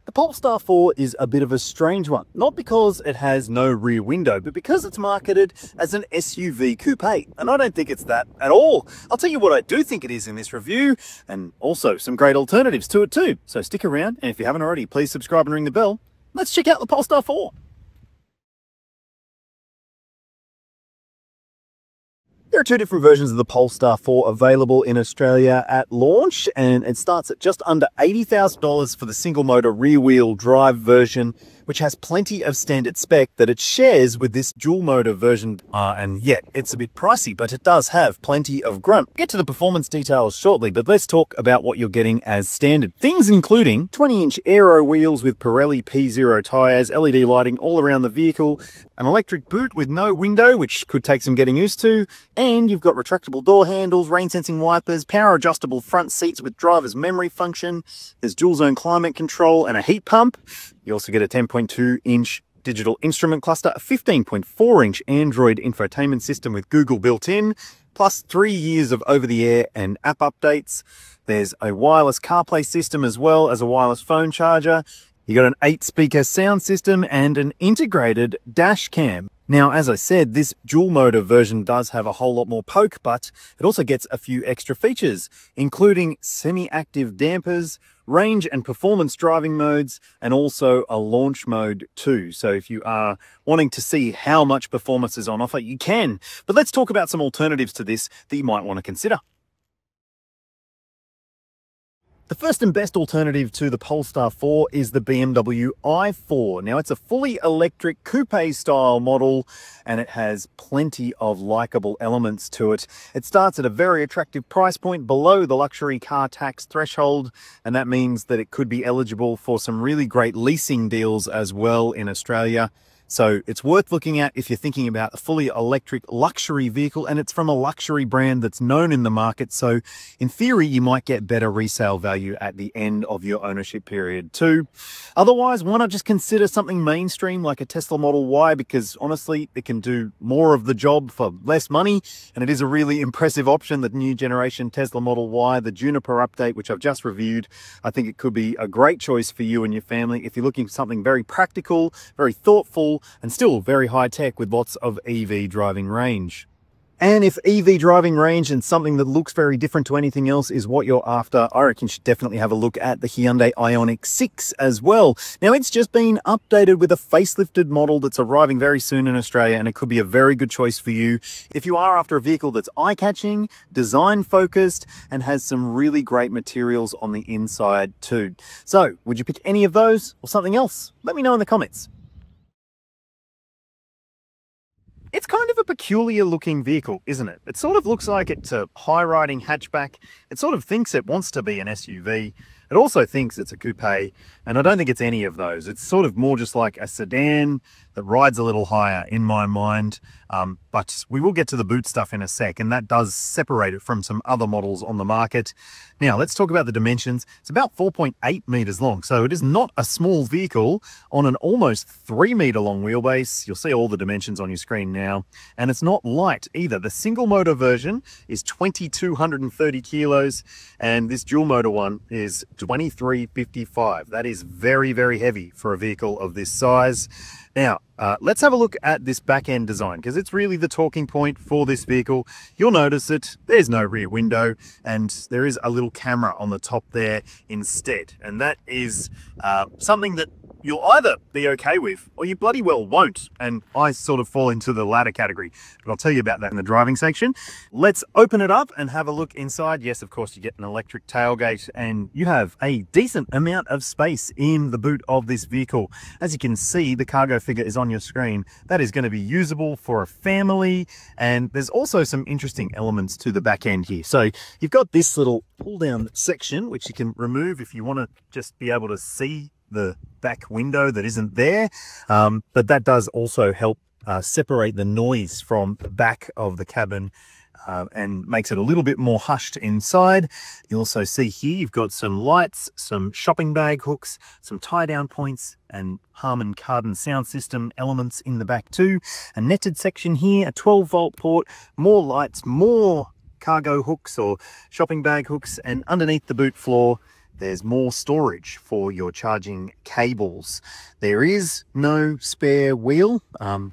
The Polestar 4 is a bit of a strange one, not because it has no rear window, but because it's marketed as an SUV coupe, and I don't think it's that at all. I'll tell you what I do think it is in this review, and also some great alternatives to it too. So stick around, and if you haven't already, please subscribe and ring the bell. Let's check out the Polestar 4. There are two different versions of the Polestar 4 available in Australia at launch, and it starts at just under $80,000 for the single motor rear wheel drive version, which has plenty of standard spec that it shares with this dual motor version. And yet it's a bit pricey, but it does have plenty of grunt. We'll get to the performance details shortly, but let's talk about what you're getting as standard. Things including 20-inch aero wheels with Pirelli P0 tyres, LED lighting all around the vehicle, an electric boot with no window, which could take some getting used to, and you've got retractable door handles, rain sensing wipers, power adjustable front seats with driver's memory function, there's dual zone climate control and a heat pump. You also get a 10.2-inch digital instrument cluster, a 15.4-inch Android infotainment system with Google built in, plus 3 years of over-the-air and app updates. There's a wireless CarPlay system as well as a wireless phone charger. You got an 8-speaker sound system and an integrated dash cam. Now, as I said, this dual motor version does have a whole lot more poke, but it also gets a few extra features, including semi-active dampers, range and performance driving modes, and also a launch mode too. So if you are wanting to see how much performance is on offer, you can. But let's talk about some alternatives to this that you might want to consider. The first and best alternative to the Polestar 4 is the BMW i4. Now, it's a fully electric coupe style model, and it has plenty of likable elements to it. It starts at a very attractive price point below the luxury car tax threshold, and that means that it could be eligible for some really great leasing deals as well in Australia. So it's worth looking at if you're thinking about a fully electric luxury vehicle, and it's from a luxury brand that's known in the market. So in theory, you might get better resale value at the end of your ownership period too. Otherwise, why not just consider something mainstream like a Tesla Model Y, because honestly, it can do more of the job for less money. And it is a really impressive option, the new generation Tesla Model Y, the Juniper update, which I've just reviewed. I think it could be a great choice for you and your family if you're looking for something very practical, very thoughtful, and still very high tech with lots of EV driving range. And if EV driving range and something that looks very different to anything else is what you're after, I reckon you should definitely have a look at the Hyundai Ioniq 6 as well. Now, it's just been updated with a facelifted model that's arriving very soon in Australia, and it could be a very good choice for you if you are after a vehicle that's eye-catching, design-focused, and has some really great materials on the inside too. So, would you pick any of those or something else? Let me know in the comments. It's kind of a peculiar looking vehicle, isn't it? It sort of looks like it's a high riding hatchback. It sort of thinks it wants to be an SUV. It also thinks it's a coupe, and I don't think it's any of those. It's sort of more just like a sedan that rides a little higher in my mind. But we will get to the boot stuff in a sec, and that does separate it from some other models on the market. Now, let's talk about the dimensions. It's about 4.8 meters long, so it is not a small vehicle on an almost 3 meter long wheelbase. You'll see all the dimensions on your screen now. And it's not light either. The single motor version is 2,230 kilos, and this dual motor one is 2,355. That is very, very heavy for a vehicle of this size. Now, let's have a look at this back-end design, because it's really the talking point for this vehicle. You'll notice that there's no rear window, and there is a little camera on the top there instead. And that is something that you'll either be okay with or you bloody well won't. And I sort of fall into the latter category, but I'll tell you about that in the driving section. Let's open it up and have a look inside. Yes, of course, you get an electric tailgate, and you have a decent amount of space in the boot of this vehicle. As you can see, the cargo figure is on your screen. That is going to be usable for a family, and there's also some interesting elements to the back end here. So you've got this little pull down section, which you can remove if you want to just be able to see the back window that isn't there, but that does also help separate the noise from the back of the cabin and makes it a little bit more hushed inside. You also see here you've got some lights, some shopping bag hooks, some tie down points, and Harman Kardon sound system elements in the back too. A netted section here, a 12-volt port, more lights, more cargo hooks or shopping bag hooks, and underneath the boot floor there's more storage for your charging cables. There is no spare wheel,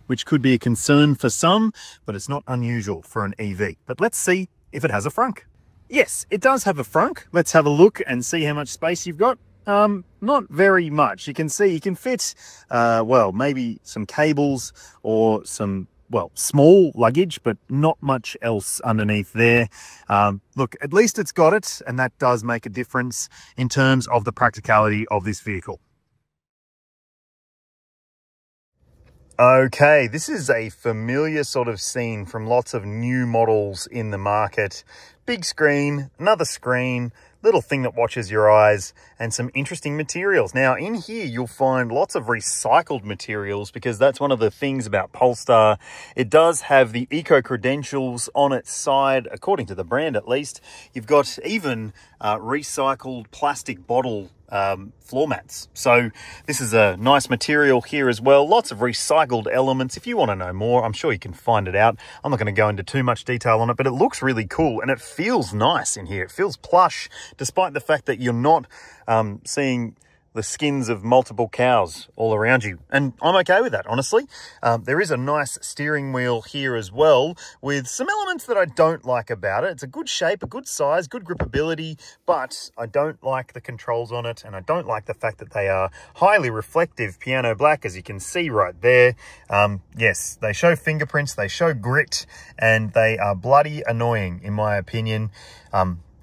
which could be a concern for some, but it's not unusual for an EV. But let's see if it has a frunk. Yes, it does have a frunk. Let's have a look and see how much space you've got. Not very much. You can see you can fit, well, maybe some cables or some, well, small luggage, but not much else underneath there. Look, at least it's got it, and that does make a difference in terms of the practicality of this vehicle. Okay, this is a familiar sort of scene from lots of new models in the market. Big screen, another screen, little thing that watches your eyes, and some interesting materials. Now, in here, you'll find lots of recycled materials because that's one of the things about Polestar. It does have the eco credentials on its side, according to the brand at least. You've got even recycled plastic bottle floor mats. So this is a nice material here as well. Lots of recycled elements. If you want to know more, I'm sure you can find it out. I'm not going to go into too much detail on it, but it looks really cool and it feels nice in here. It feels plush, despite the fact that you're not seeing the skins of multiple cows all around you. And I'm okay with that, honestly. There is a nice steering wheel here as well with some elements that I don't like about it. It's a good shape, a good size, good gripability, but I don't like the controls on it, and I don't like the fact that they are highly reflective piano black, as you can see right there. Yes, they show fingerprints, they show grit, and they are bloody annoying in my opinion.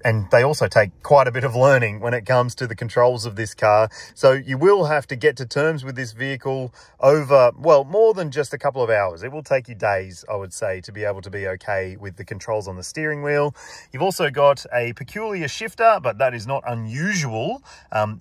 And they also take quite a bit of learning when it comes to the controls of this car. So you will have to get to terms with this vehicle over, well, more than just a couple of hours. It will take you days, I would say, to be able to be okay with the controls on the steering wheel. You've also got a peculiar shifter, but that is not unusual.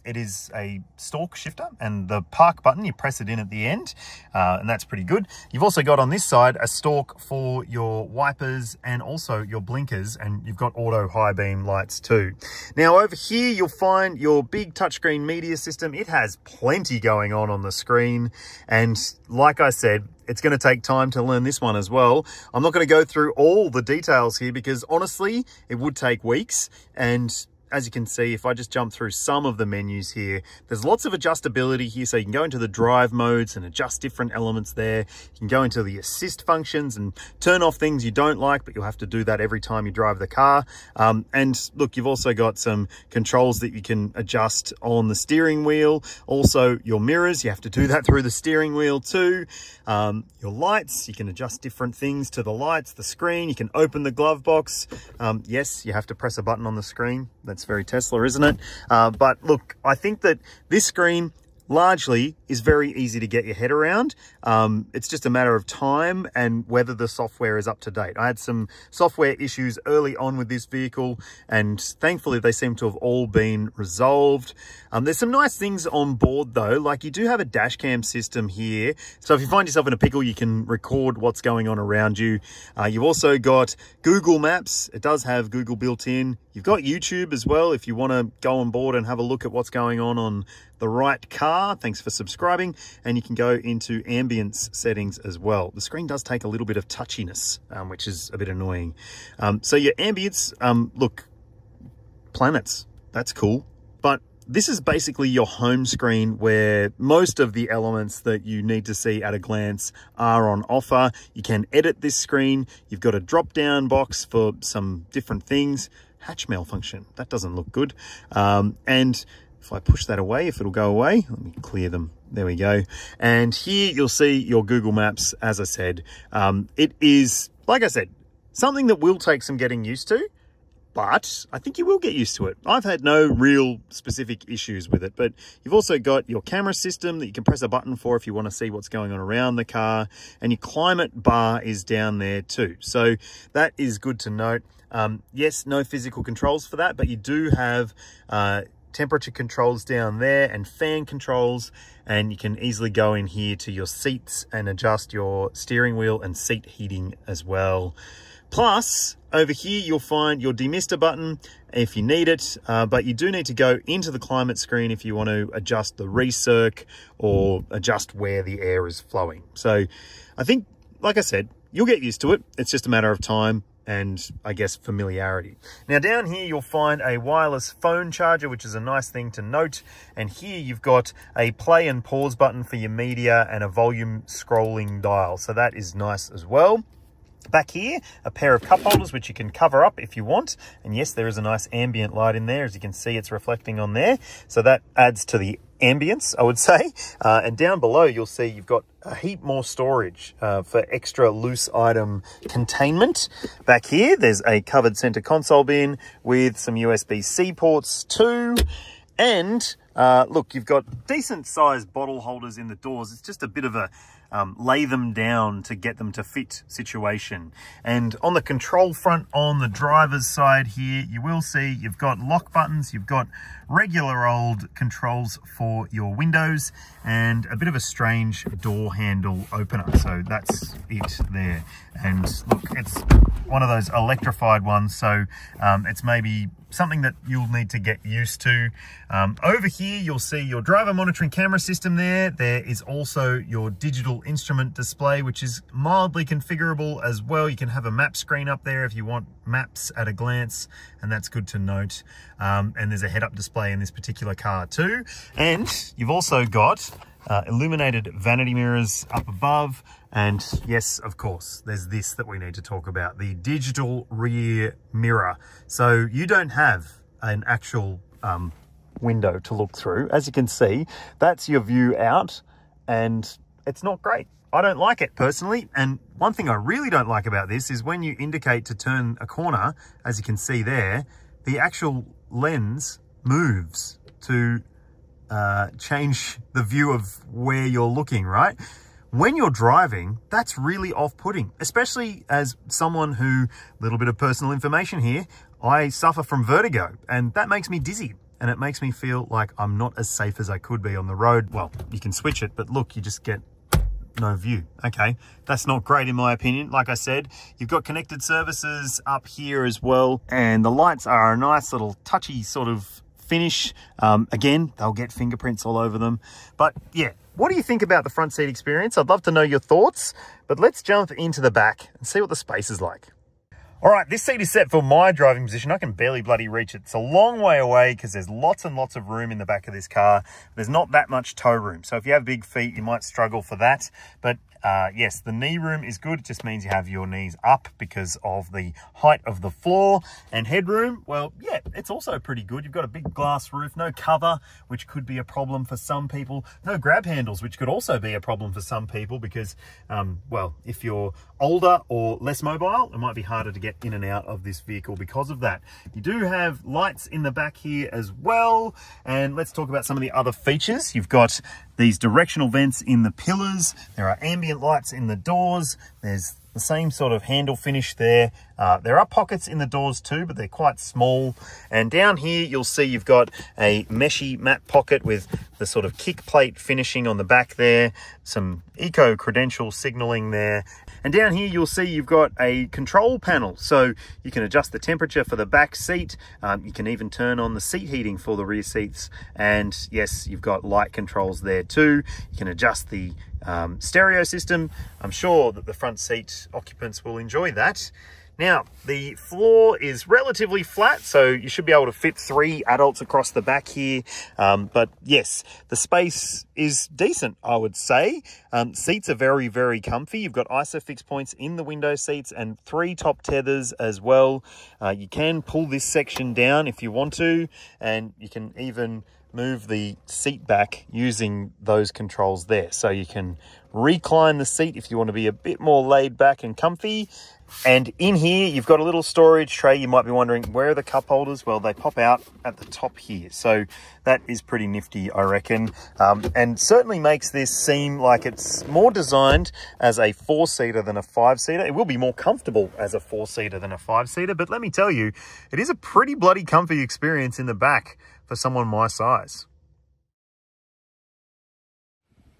It is a stalk shifter, and the park button, you press it in at the end, and that's pretty good. You've also got on this side a stalk for your wipers and also your blinkers, and you've got auto high beam lights too. Now over here you'll find your big touchscreen media system. It has plenty going on the screen, and like I said, it's going to take time to learn this one as well. I'm not going to go through all the details here because honestly it would take weeks, and as you can see, if I just jump through some of the menus here, there's lots of adjustability here. So you can go into the drive modes and adjust different elements there. You can go into the assist functions and turn off things you don't like, but you'll have to do that every time you drive the car. And look, you've also got some controls that you can adjust on the steering wheel. Also your mirrors, you have to do that through the steering wheel too. Your lights, you can adjust different things to the lights, the screen. You can open the glove box. Yes, you have to press a button on the screen. That's very Tesla, isn't it? But look, I think that this screen largely is very easy to get your head around. It's just a matter of time and whether the software is up to date. I had some software issues early on with this vehicle, and thankfully they seem to have all been resolved. There's some nice things on board though, like you do have a dash cam system here. So if you find yourself in a pickle, you can record what's going on around you. You've also got Google Maps. It does have Google built in. You've got YouTube as well if you want to go on board and have a look at what's going on the right car. Thanks for subscribing. And you can go into ambience settings as well. The screen does take a little bit of touchiness, which is a bit annoying. So your ambience, look, planets, that's cool. But this is basically your home screen where most of the elements that you need to see at a glance are on offer. You can edit this screen. You've got a drop down box for some different things. Hatch malfunction, that doesn't look good. And if I push that away, if it'll go away, let me clear them. There we go. And here you'll see your Google Maps. As I said, it is, like I said, something that will take some getting used to, but I think you will get used to it. I've had no real specific issues with it, but you've also got your camera system that you can press a button for if you want to see what's going on around the car, and your climate bar is down there too. So that is good to note. Yes, no physical controls for that, but you do have temperature controls down there and fan controls, and you can easily go in here to your seats and adjust your steering wheel and seat heating as well. Plus, over here you'll find your demister button if you need it, but you do need to go into the climate screen if you want to adjust the recirc or adjust where the air is flowing. So I think, like I said, you'll get used to it. It's just a matter of time. and I guess familiarity. Now down here you'll find a wireless phone charger, which is a nice thing to note. And here you've got a play and pause button for your media and a volume scrolling dial. So that is nice as well. Back here, a pair of cup holders, which you can cover up if you want. And yes, there is a nice ambient light in there. As you can see, it's reflecting on there. So that adds to the ambience, I would say. And down below, you'll see you've got a heap more storage for extra loose item containment. Back here, there's a covered center console bin with some USB-C ports too. And look, you've got decent sized bottle holders in the doors. It's just a bit of a lay them down to get them to fit situation. And on the control front on the driver's side here, you will see you've got lock buttons, you've got regular old controls for your windows, and a bit of a strange door handle opener. So that's it there. And look, it's one of those electrified ones, so it's maybe something that you'll need to get used to. Over here, you'll see your driver monitoring camera system there. There is also your digital instrument display, which is mildly configurable as well. You can have a map screen up there if you want maps at a glance, and that's good to note. And there's a head-up display in this particular car too. And you've also got illuminated vanity mirrors up above. And yes, of course, there's this that we need to talk about, the digital rear mirror. So you don't have an actual window to look through. As you can see, that's your view out, and it's not great. I don't like it personally. And one thing I really don't like about this is when you indicate to turn a corner, as you can see there, the actual lens moves to change the view of where you're looking, right? When you're driving, that's really off-putting, especially as someone who, little bit of personal information here, I suffer from vertigo, and that makes me dizzy, and it makes me feel like I'm not as safe as I could be on the road. Well, you can switch it, but look, you just get no view. Okay, that's not great in my opinion. Like I said, you've got connected services up here as well, and the lights are a nice little touchy sort of finish. Again, they'll get fingerprints all over them, but yeah. What do you think about the front seat experience? I'd love to know your thoughts, but let's jump into the back and see what the space is like. All right, this seat is set for my driving position. I can barely bloody reach it. It's a long way away because there's lots and lots of room in the back of this car. There's not that much toe room. So if you have big feet, you might struggle for that. But yes, the knee room is good. It just means you have your knees up because of the height of the floor. And headroom, well, yeah, it's also pretty good. You've got a big glass roof, no cover, which could be a problem for some people. No grab handles, which could also be a problem for some people because, well, if you're older or less mobile, it might be harder to get in and out of this vehicle because of that. You do have lights in the back here as well. And let's talk about some of the other features. You've got these directional vents in the pillars. There are ambient lights in the doors. There's the same sort of handle finish there. There are pockets in the doors too, but they're quite small. And down here, you'll see you've got a meshy matte pocket with the sort of kick plate finishing on the back there, some eco credential signaling there. And down here, you'll see you've got a control panel. So you can adjust the temperature for the back seat. You can even turn on the seat heating for the rear seats. And yes, you've got light controls there too. You can adjust the stereo system. I'm sure that the front seat occupants will enjoy that. Now, the floor is relatively flat, so you should be able to fit 3 adults across the back here. But yes, the space is decent, I would say. Seats are very, very comfy. You've got ISOFIX points in the window seats and 3 top tethers as well. You can pull this section down if you want to, and you can even move the seat back using those controls there. So you can recline the seat if you want to be a bit more laid back and comfy. And in here, you've got a little storage tray. You might be wondering, where are the cup holders? Well, they pop out at the top here. So that is pretty nifty, I reckon. And certainly makes this seem like it's more designed as a 4-seater than a 5-seater. It will be more comfortable as a 4-seater than a 5-seater. But let me tell you, it is a pretty bloody comfy experience in the back for someone my size.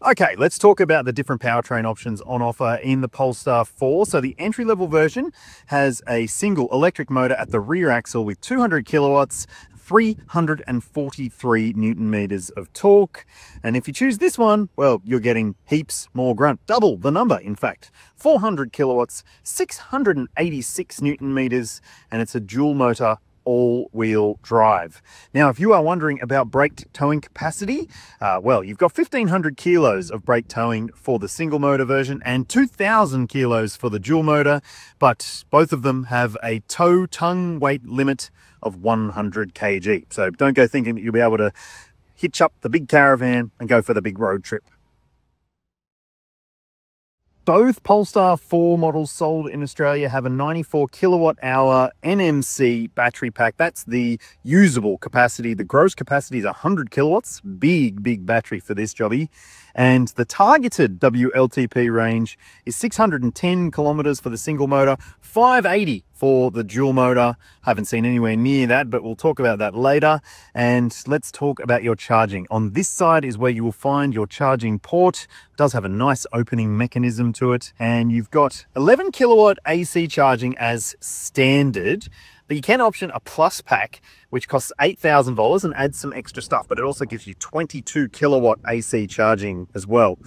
Okay, let's talk about the different powertrain options on offer in the Polestar 4. So the entry-level version has a single electric motor at the rear axle with 200 kilowatts, 343 Newton meters of torque. And if you choose this one, well, you're getting heaps more grunt, double the number, in fact. 400 kilowatts, 686 Newton meters, and it's a dual motor all-wheel drive. Now, if you are wondering about brake towing capacity, well, you've got 1,500 kilos of brake towing for the single motor version and 2,000 kilos for the dual motor, but both of them have a tow tongue weight limit of 100 kg. So don't go thinking that you'll be able to hitch up the big caravan and go for the big road trip. Both Polestar 4 models sold in Australia have a 94 kilowatt hour NMC battery pack. That's the usable capacity. The gross capacity is 100 kilowatts. Big battery for this jobby. And the targeted WLTP range is 610 kilometers for the single motor, 580 for the dual motor. I haven't seen anywhere near that, but we'll talk about that later. And let's talk about your charging. On this side is where you will find your charging port. It does have a nice opening mechanism to it. And you've got 11 kilowatt AC charging as standard. But you can option a plus pack, which costs $8,000 and adds some extra stuff, but it also gives you 22 kilowatt AC charging as well.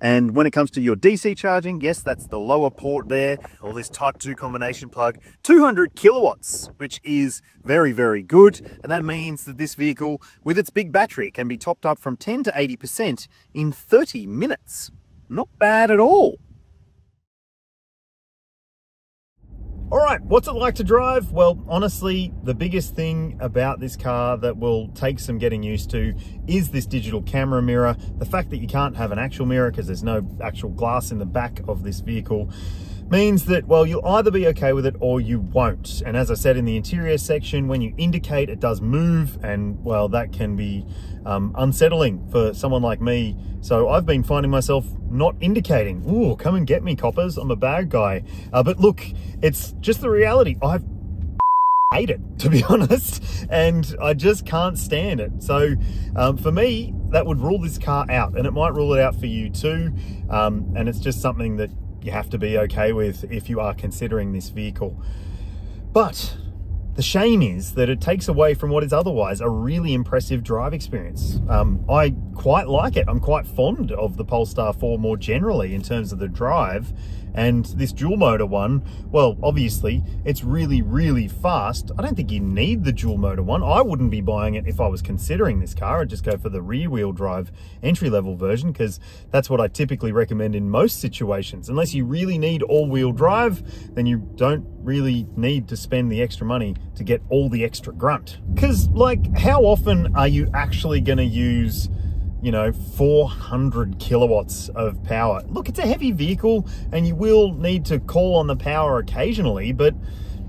And when it comes to your DC charging, yes, that's the lower port there, or this Type 2 combination plug, 200 kilowatts, which is very good. And that means that this vehicle, with its big battery, can be topped up from 10 to 80% in 30 minutes. Not bad at all. All right, what's it like to drive? Well, honestly, the biggest thing about this car that will take some getting used to is this digital camera mirror. The fact that you can't have an actual mirror because there's no actual glass in the back of this vehicle means that, well, you'll either be okay with it or you won't. And as I said in the interior section, when you indicate, it does move, and well, that can be unsettling for someone like me. So I've been finding myself not indicating. Ooh, come and get me, coppers, I'm a bad guy. But look, it's just the reality. I hate it, to be honest, and I just can't stand it. So for me, that would rule this car out, and it might rule it out for you too. And it's just something that you have to be okay with if you are considering this vehicle. But the shame is that it takes away from what is otherwise a really impressive drive experience. I quite like it. I'm quite fond of the Polestar 4 more generally in terms of the drive. And this dual motor one, well, obviously it's really fast. I don't think you need the dual motor one. I wouldn't be buying it if I was considering this car. I'd just go for the rear wheel drive entry-level version, because that's what I typically recommend in most situations. Unless you really need all-wheel drive, then you don't really need to spend the extra money to get all the extra grunt. Because, like, how often are you actually going to use, you know, 400 kilowatts of power? Look, it's a heavy vehicle and you will need to call on the power occasionally, but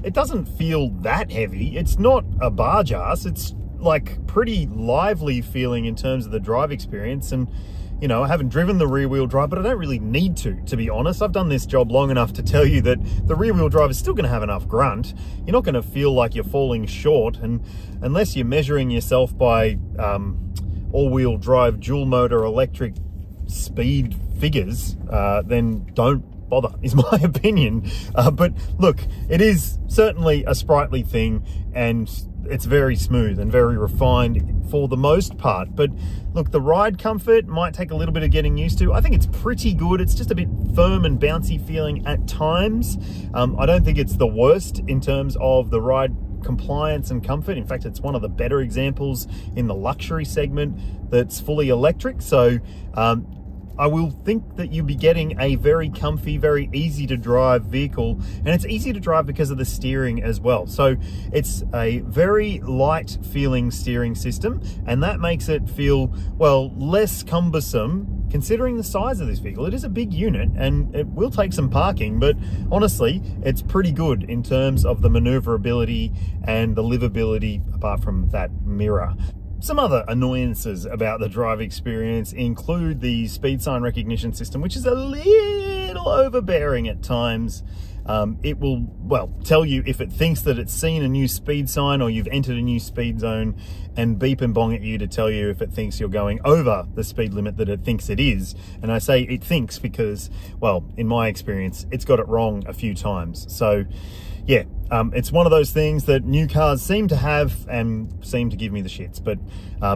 it doesn't feel that heavy. It's not a barge ass. It's like pretty lively feeling in terms of the drive experience. And, you know, I haven't driven the rear wheel drive, but I don't really need to be honest. I've done this job long enough to tell you that the rear wheel drive is still going to have enough grunt. You're not going to feel like you're falling short, and unless you're measuring yourself by all-wheel drive dual motor electric speed figures, then don't bother, is my opinion. But look, it is certainly a sprightly thing, and it's very smooth and very refined for the most part. But look, the ride comfort might take a little bit of getting used to. I think it's pretty good. It's just a bit firm and bouncy feeling at times. I don't think it's the worst in terms of the ride compliance and comfort. In fact, it's one of the better examples in the luxury segment that's fully electric. So I will think that you'll be getting a very comfy, very easy to drive vehicle, and it's easy to drive because of the steering as well. So it's a very light feeling steering system, and that makes it feel, well, less cumbersome considering the size of this vehicle. It is a big unit and it will take some parking, but honestly, it's pretty good in terms of the maneuverability and the livability, apart from that mirror. Some other annoyances about the drive experience include the speed sign recognition system, which is a little overbearing at times. It will well, tell you if it thinks that it's seen a new speed sign or you've entered a new speed zone, and beep and bong at you to tell you if it thinks you're going over the speed limit that it thinks it is. And I say it thinks because, well, in my experience, it's got it wrong a few times. So yeah, it's one of those things that new cars seem to have and seem to give me the shits. But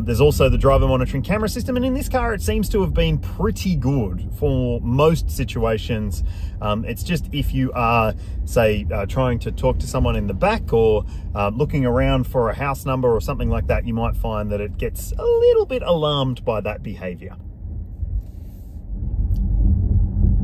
there's also the driver monitoring camera system, and in this car it seems to have been pretty good for most situations. It's just if you are, say, trying to talk to someone in the back, or looking around for a house number or something like that, you might find that it gets a little bit alarmed by that behavior.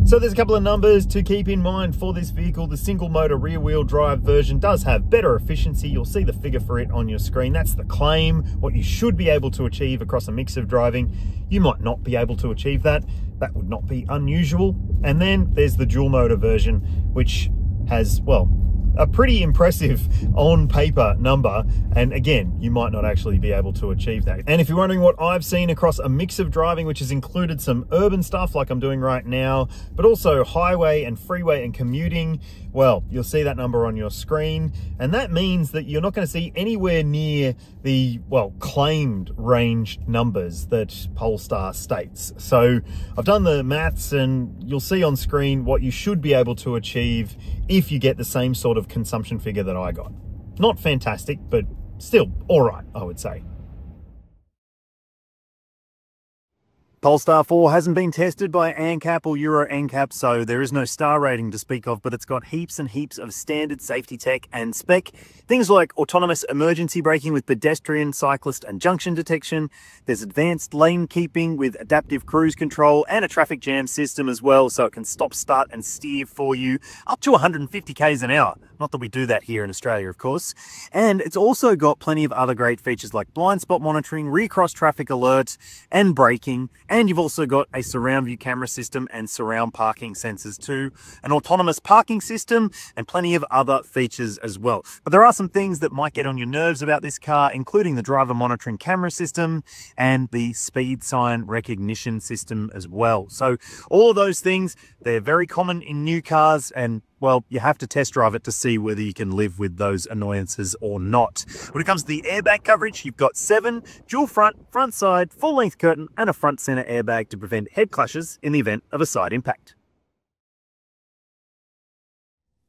So there's a couple of numbers to keep in mind for this vehicle. The single motor rear wheel drive version does have better efficiency. You'll see the figure for it on your screen. That's the claim, what you should be able to achieve across a mix of driving. You might not be able to achieve that. That would not be unusual. And then there's the dual motor version, which has, well, a pretty impressive on paper number, and again, you might not actually be able to achieve that. And if you're wondering what I've seen across a mix of driving, which has included some urban stuff like I'm doing right now, but also highway and freeway and commuting, well, you'll see that number on your screen, and that means that you're not going to see anywhere near the, well, claimed range numbers that Polestar states. So I've done the maths, and you'll see on screen what you should be able to achieve if you get the same sort of consumption figure that I got. Not fantastic, but still all right, I would say. Polestar 4 hasn't been tested by ANCAP or Euro NCAP, so there is no star rating to speak of, but it's got heaps and heaps of standard safety tech and spec. Things like autonomous emergency braking with pedestrian, cyclist and junction detection. There's advanced lane keeping with adaptive cruise control and a traffic jam system as well, so it can stop, start and steer for you up to 150 k's an hour. Not that we do that here in Australia, of course. And it's also got plenty of other great features like blind spot monitoring, rear cross traffic alert and braking. And you've also got a surround view camera system and surround parking sensors too, an autonomous parking system and plenty of other features as well. But there are some things that might get on your nerves about this car, including the driver monitoring camera system and the speed sign recognition system as well. So all of those things, they're very common in new cars, and well, you have to test drive it to see whether you can live with those annoyances or not. When it comes to the airbag coverage, you've got 7, dual front, front side, full length curtain and a front center airbag to prevent head clashes in the event of a side impact.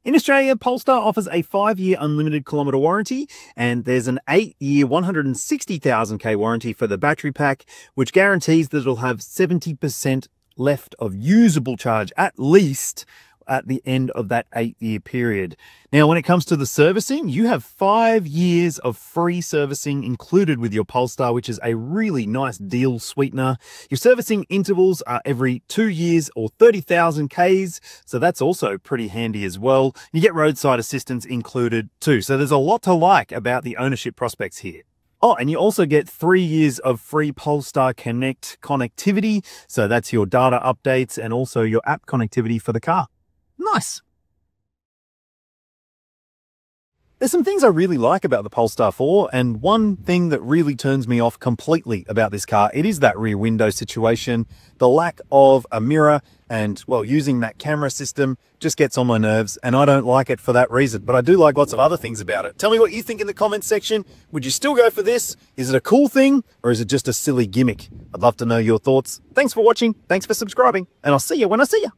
In Australia, Polestar offers a 5-year unlimited kilometre warranty, and there's an 8-year 160,000 warranty for the battery pack, which guarantees that it'll have 70% left of usable charge at least at the end of that 8-year period. Now, when it comes to the servicing, you have 5 years of free servicing included with your Polestar, which is a really nice deal sweetener. Your servicing intervals are every 2 years or 30,000 Ks, so that's also pretty handy as well. You get roadside assistance included too, so there's a lot to like about the ownership prospects here. Oh, and you also get 3 years of free Polestar Connect connectivity, so that's your data updates and also your app connectivity for the car. Nice. There's some things I really like about the Polestar 4, and one thing that really turns me off completely about this car, it is that rear window situation. The lack of a mirror and, well, using that camera system just gets on my nerves, and I don't like it for that reason, but I do like lots of other things about it. Tell me what you think in the comments section. Would you still go for this? Is it a cool thing, or is it just a silly gimmick? I'd love to know your thoughts. Thanks for watching, thanks for subscribing, and I'll see you when I see you.